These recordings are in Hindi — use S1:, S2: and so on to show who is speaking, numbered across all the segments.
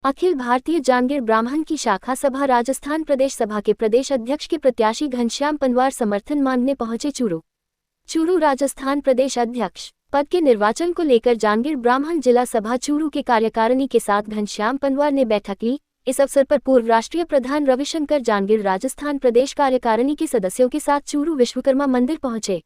S1: अखिल भारतीय जांगीर ब्राह्मण की शाखा सभा राजस्थान प्रदेश सभा के प्रदेश अध्यक्ष के प्रत्याशी घनश्याम पंवार समर्थन मांगने पहुंचे चूरू राजस्थान प्रदेश अध्यक्ष पद के निर्वाचन को लेकर जांगीर ब्राह्मण जिला सभा चूरू के कार्यकारिणी के साथ घनश्याम पंवार ने बैठक ली। इस अवसर पर पूर्व राष्ट्रीय प्रधान रविशंकर जांगीर राजस्थान प्रदेश कार्यकारिणी के सदस्यों के साथ चूरू विश्वकर्मा मंदिर पहुंचे।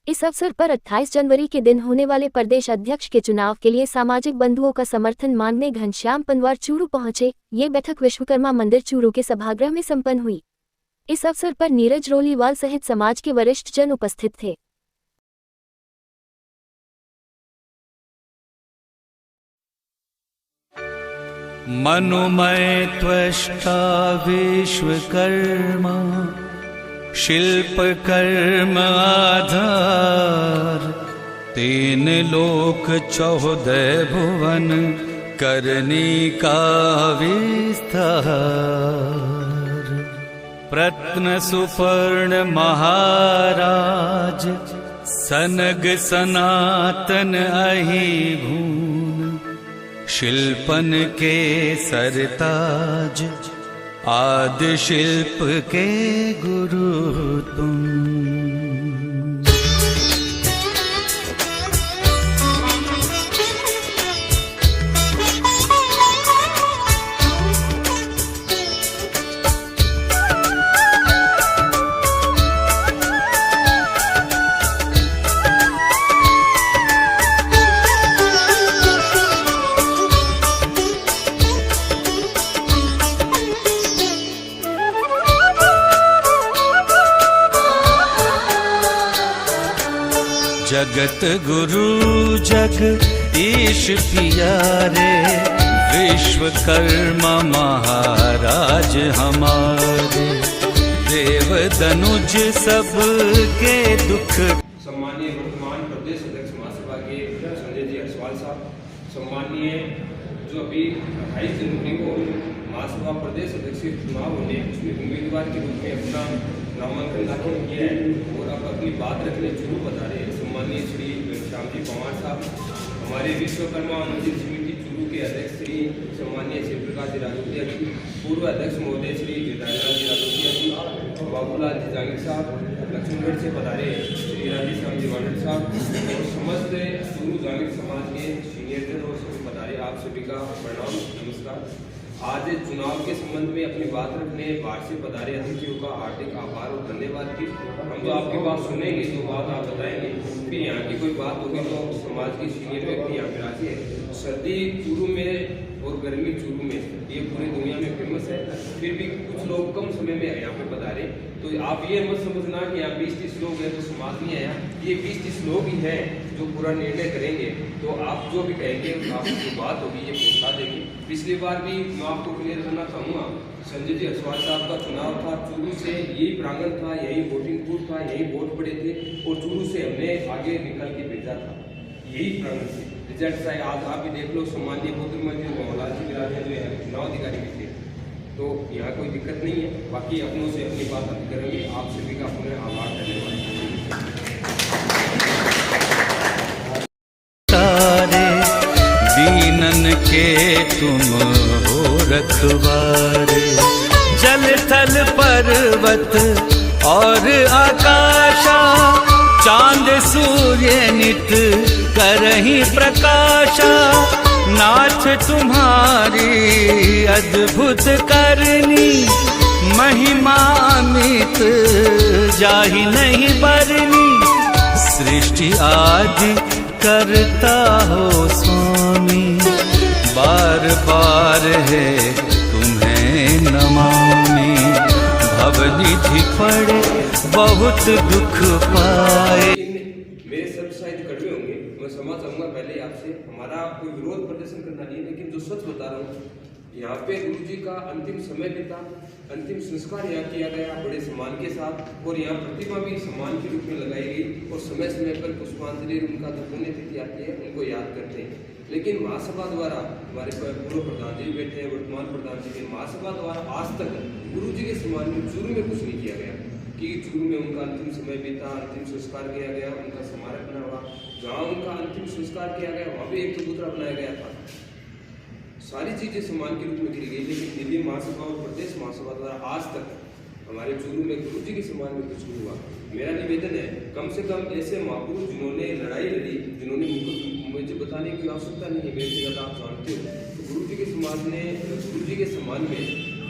S1: इस अवसर पर 28 जनवरी के दिन होने वाले प्रदेश अध्यक्ष के चुनाव के लिए सामाजिक बंधुओं का समर्थन मांगने घनश्याम पंवार चूरू पहुंचे। ये बैठक विश्वकर्मा मंदिर चूरू के सभागृह में संपन्न हुई। इस अवसर पर नीरज रोलीवाल सहित समाज के वरिष्ठ जन उपस्थित थे।
S2: मनुमय त्वष्टा विश्वकर्मा शिल्प कर्म आधार, तीन लोक 14 भुवन करनी का विस्तार। प्रत्न सुपर्ण महाराज सनग सनातन अहि भून, शिल्पन के सरताज आदि शिल्प के गुरु तुम। जगत गुरु जग ईश प्यारे, विश्वकर्मा महाराज हमारे। देव दनुज सबके दुख।
S3: सम्मानीय वर्तमान प्रदेश अध्यक्ष महासभा के संजय जी अग्रवाल साहब, सम्मानीय जो अभी 28 जनवरी को महासभा प्रदेश अध्यक्ष के चुनाव होने उसमें उम्मीदवार के रूप में अपना नामांकन दाखिल किया है और अब अपनी बात रखने चूरू बता रहे हैं सम्मानीय श्री घनश्याम जी पंवार साहब, हमारे विश्वकर्मा मंदिर समिति चूरू के अध्यक्ष श्री सम्मानीय शिवप्रकाश जी राजौतिया जी, पूर्व अध्यक्ष महोदय श्री गिरधारीलाल जी राजौतिया जी, बाबूलाल जी जांगीर साहब, लक्ष्मणगढ़ से पधारे श्री राधेश्याम जी वानर साहब और समस्त चूरू जांगीर समाज के सीनियर जन और सभी पधारे, आप सभी का प्रणाम नमस्कार। आज चुनाव के संबंध में अपनी बात रखने बाहर से पधारे अतिथियों का हार्दिक आभार और धन्यवाद की। हम तो आपकी बात सुनेंगे, जो बात आप बताएंगे, फिर यहाँ की कोई बात होगी तो समाज के सीनियर व्यक्ति यहाँ पे राजी है। सर्दी चूरू में और गर्मी चूरू में, ये पूरी दुनिया में फेमस है, फिर भी कुछ लोग कम समय में यहाँ पे पधारे, तो आप ये मत समझना कि यहाँ 20-30 लोग हैं तो समाज नहीं आया। ये 20-30 लोग ही हैं जो पूरा निर्णय करेंगे, तो आप जो भी कहेंगे आपकी जो बात होगी ये पहुँचा देंगे। पिछली बार भी मैं आपको क्लियर करना चाहूँगा, संजय जी अग्रवाल साहब का चुनाव था, चूरू से यही प्रांगण था, यही वोटिंग बूथ था, यही वोट पड़े थे और चूरू से हमने आगे निकल के भेजा था यही प्रांगण से। रिजल्ट चाहे आज आप भी देख लो, सम्मानीय पुत्र मंत्री मोहनलाल जी विराजे जो है चुनाव अधिकारी भी थे, तो यहाँ कोई दिक्कत नहीं है। बाकी अपनों से अपनी बात हम करेंगे। आप सभी का पुनः आभार धन्यवाद।
S2: दीनन के तुम हो रखवारे, जल थल पर्वत और आकाशा, चांद सूर्य नित करहि प्रकाशा। नाथ तुम्हारी अद्भुत करनी, महिमा अमित जाहि नहीं बरनी। सृष्टि आदि करता हो स्वामी, बार बार है तुम्हें नमामि। भवनिधि पड़े बहुत दुख पाए।
S3: मेरे सब शायद कड़वे होंगे, मैं क्षमा चाहूँगा पहले आपसे। हमारा कोई विरोध प्रदर्शन करना नहीं है, लेकिन जो सच बता रहा हूँ, यहाँ पे गुरु जी का अंतिम समय भी था, अंतिम संस्कार यहाँ किया गया बड़े सम्मान के साथ, और यहाँ प्रतिमा भी सम्मान के रूप में लगाई गई और समय समय पर पुष्पांजलि उनका जो पुण्यतिथि आती है उनको याद करते हैं। लेकिन महासभा द्वारा हमारे पूर्व प्रधान जी बैठे हैं, वर्तमान प्रधान जी के, महासभा द्वारा आज तक गुरु जी के सम्मान में चूरू में कुछ नहीं किया गया कि चूरू में उनका अंतिम समय बीता, अंतिम संस्कार किया गया, उनका स्मारक बना हुआ। जहाँ उनका अंतिम संस्कार किया गया वहाँ भी एक चबूतरा बनाया गया था। सारी चीज़ें सम्मान के रूप में करी गई, लेकिन दिल्ली महासभा और प्रदेश महासभा द्वारा आज तक हमारे चूरू में गुरु जी के सम्मान में कुछ नहीं हुआ। मेरा निवेदन है, कम से कम ऐसे महापुरुष जिन्होंने लड़ाई लड़ी, जिन्होंने मुझे बताने की आवश्यकता नहीं है, मेरे से ज़्यादा आप जानते हो, तो गुरु जी के सम्मान में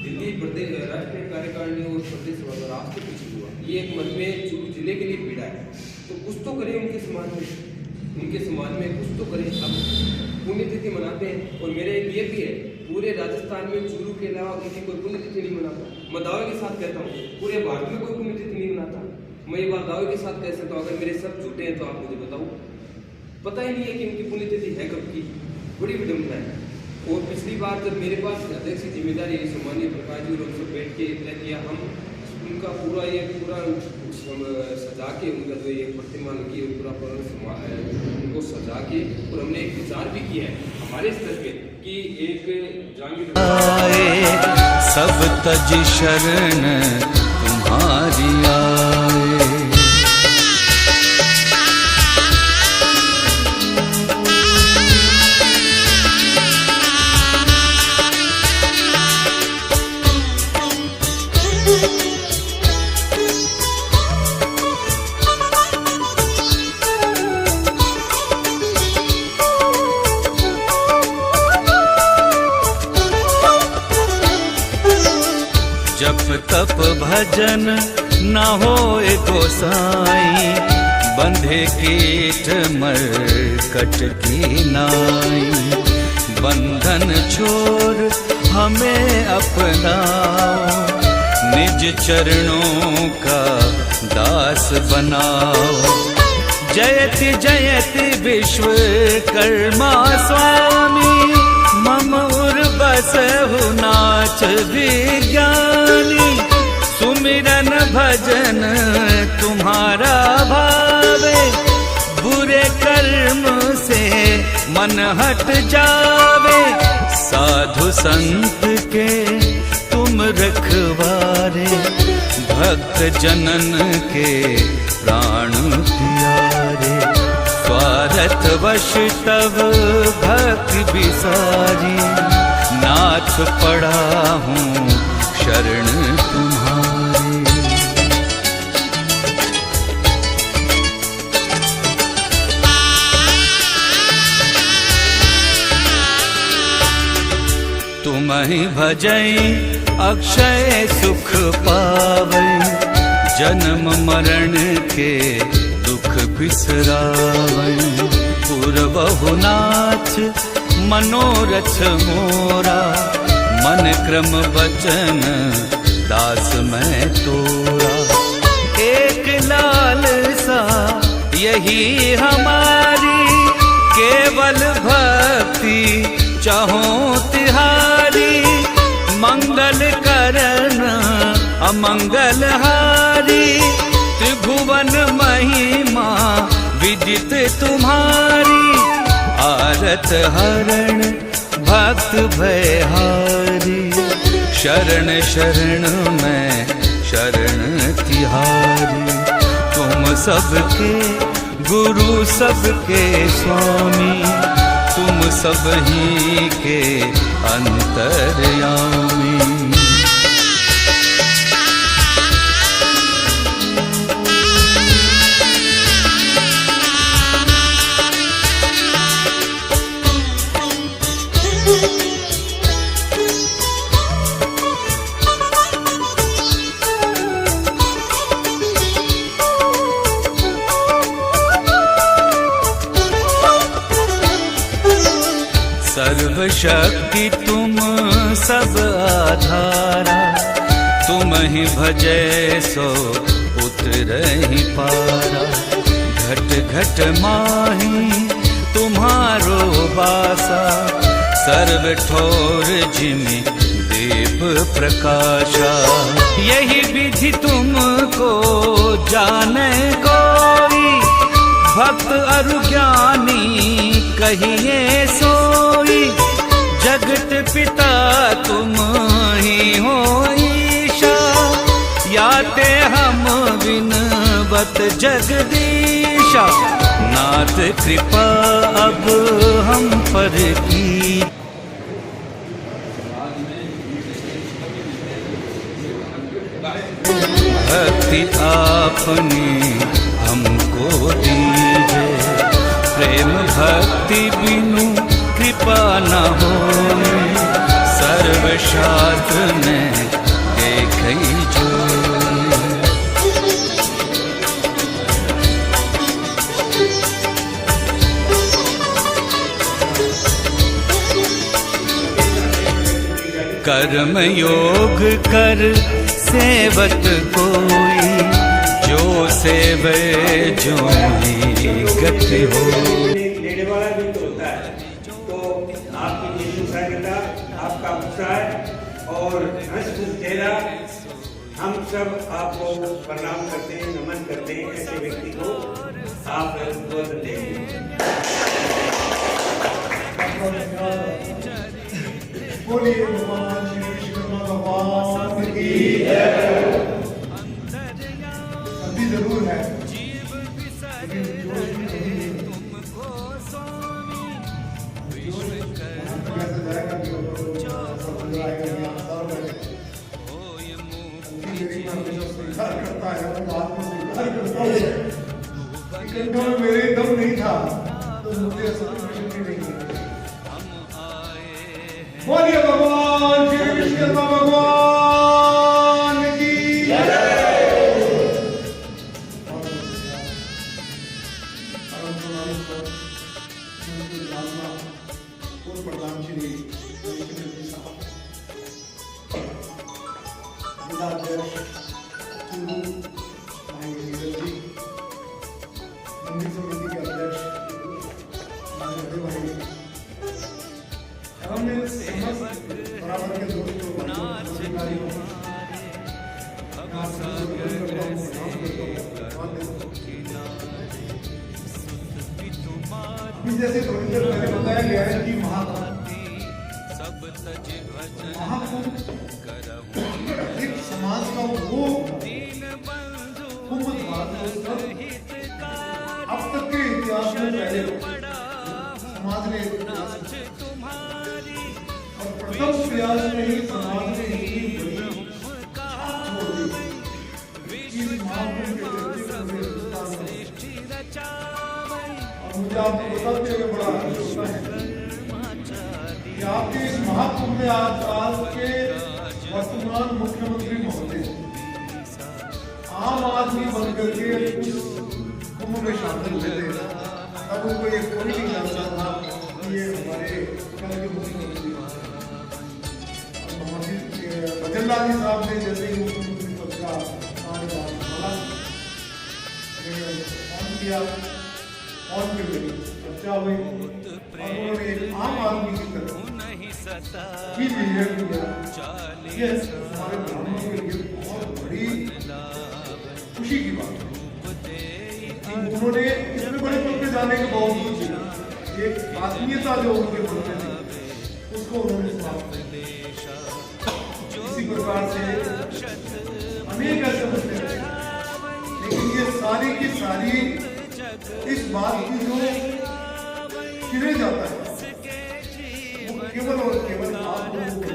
S3: दिल्ली प्रदेश राष्ट्रीय कार्यकारिणी और प्रदेश सभा द्वारा आज तक कुछ नहीं हुआ। ये एक मन में चूरू जिले के लिए पीड़ा है, तो कुछ तो करें उनके सम्मान में कुछ तो करें। अब पुण्यतिथि मनाते हैं, और मेरे एक ये भी है, पूरे राजस्थान में चूरू के अलावा उनकी कोई पुण्यतिथि नहीं मनाता। मैं दावे के साथ कहता हूँ पूरे भारत में कोई पुण्यतिथि नहीं मनाता। मैं ये बात दावे के साथ कह सकता हूँ, अगर मेरे सब झूठे हैं तो आप मुझे बताओ। पता ही नहीं है कि उनकी पुण्यतिथि है कब की, बड़ी विडम्बना है। और पिछली बार जब मेरे पास अध्यक्ष की जिम्मेदारी सम्मानीय प्रकाश जी और हम सब बैठ के तय किया, हम उनका पूरा सजा के, उनका जो ये प्रतिमा की पूरा उनको सजा के, और हमने एक विचार भी किया है हमारे स्तर पे कि एक जांगीर
S2: सब तज शरण तुम्हारी आए। जप तप भजन न होए गोसाई, बंधे कीट मरकट की नाई। बंधन छोड़ हमें अपनाओ, निज चरणों का दास बनाओ। जयति जयति विश्वकर्मा स्वामी, मम उर्वसहु नाच विज्ञानी। सुमिरन भजन तुम्हारा भावे, बुरे कर्म से मन हट जावे। साधु संत के तुम रखवारे, भक्त जनन के प्राण प्यारे। स्वार्थ वश तव भक्ति बिसारी, नाथ पड़ा हूँ शरण तुम्हारी। तुम्हि भजई अक्षय सुख पावै, जन्म मरण के दुख बिसरावै। पूर्वहु नाथ मनोरथ मोरा, मन क्रम वचन दास मैं तोरा। एक लालसा यही हमारी, केवल भक्ति चाहो तिहारी। मंगल करन अमंगल हारी, त्रिभुवन महिमा विदित तुम्हारी। आरत हरण भक्त भयहारी, शरण शरण में शरण तिहारी। तुम सबके गुरु सबके स्वामी, तुम सब ही के अंतर्यामी। सर्वशक्ति तुम सब आधारा, तुम ही भजै सो उतरहि पारा। घट घट माही तुम्हारो बासा, सर्व ठोर जिमि दीप प्रकाशा। यही विधि तुमको जाने कोई, भक्त अरु ज्ञानी कहिए सोई। जगत पिता तुम ही हो ईशा, याते हम विनवत जगदीशा। नाथ कृपा अब हम पर की। भक्ति आपने हमको दीजे, प्रेम भक्ति बिनु कृपा न होए, सर्वशास्त्र में देखई जो। कर्म योग कर सेवत कोई, जो सेवे जो ही गति हो।
S4: लेने वाला भी तो होता है, तो आपकी निष्ठाता, आपका उत्साह और हंसमुख चेहरा, हम सब आपको प्रणाम करते हैं, नमन करते हैं। ऐसे व्यक्ति को आप उद्बोधन देंगे।
S5: बोलिए भगवान श्री विश्वकर्मा भगवान की जय। सर्दी जरूर है, लेकिन जोश भी कहीं नहीं। कैसे जाएगा कि सब आएगा यहाँ सब मेरी मन में जो स्वीकार करता है वो बात को स्वीकार करता हूँ। कंठों में मेरे दम नहीं था तो मुझे सत्य भी नहीं है। बोलिए भगवान श्री विश्वकर्मा भगवान की जय। पूर्व प्रधान श्री साहब, जिलाध्यक्ष चूरू नीरज जी, मंदिर समिति के अध्यक्ष भाई, हमने समस्त बराबर के दोस्तों अधिकारियों जैसे थोड़ी देर पहले बताया गया है कि महाकुंभ एक समाज का वो कुंभ था अब तक के इतिहास में पहले समाज ने प्रथम प्रयास में ही समाज ने ही बड़ी छाप छोड़ दी इस महाकुंभ के पूरे हिंदुस्तान में। और मुझे आपको बताते हुए बड़ा हर्ष होता है कि आपके इस महाकुंभ में आज के वर्तमान मुख्यमंत्री महोदय आम आदमी बनकर के कुंभ में शामिल हुए थे। तब उनको ये कोई नहीं जानता था कि ये हमारे कल के मुख्यमंत्री भजनलाल जी साहब ने जैसे ही मुख्यमंत्री पद का कार्यभार संभाला, ऑन किया, ऑन पे मेरी चर्चा हुई और उन्होंने एक आम आदमी की तरह ही बिहेव किया। ये हमारे ब्राह्मणों के लिए बहुत बड़ी खुशी की बात है। उन्होंने इतने बड़े पद पे जाने के बावजूद भी एक आत्मीयता जो उनके मन में थी उसको उन्होंने समाप्त कर दिया। इसी प्रकार से अनेक ऐसे मुद्दे थे, लेकिन ये सारी की सारी इस बात की जो चिरे जाता है वो केवल और केवल आप लोगों को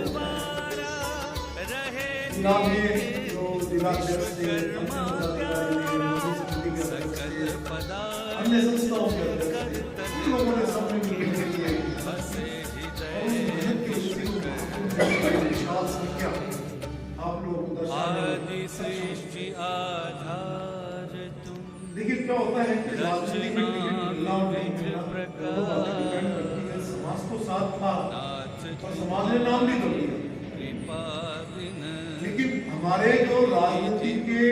S5: जो जिलाध्यक्ष थे, अन्य संस्थाओं के अध्यक्ष थे, लोगों ने सबने मिलकर किए और उस मेहनत की विशाल संख्या आप लोग देखिए क्या होता है कि राजनीति में टिकट मिलना और नहीं मिलना डिपेंड करती है। समाज को साथ था और समाज ने नाम भी तो दिया, लेकिन हमारे जो राजनीति के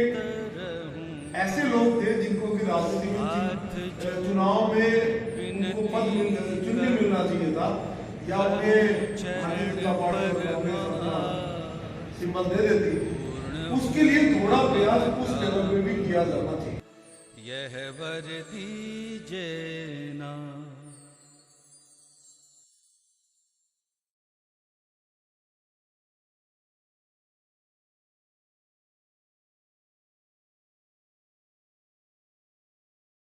S5: ऐसे लोग थे जिनको की राजनीति में चुनाव में उनको पद चुनने मिलना चाहिए था या उन्हें भारतीय जनता पार्टी सिंबल दे देती, उसके लिए थोड़ा प्रयास उस लेवल में भी किया जाना चाहिए।
S2: यह वर दीजे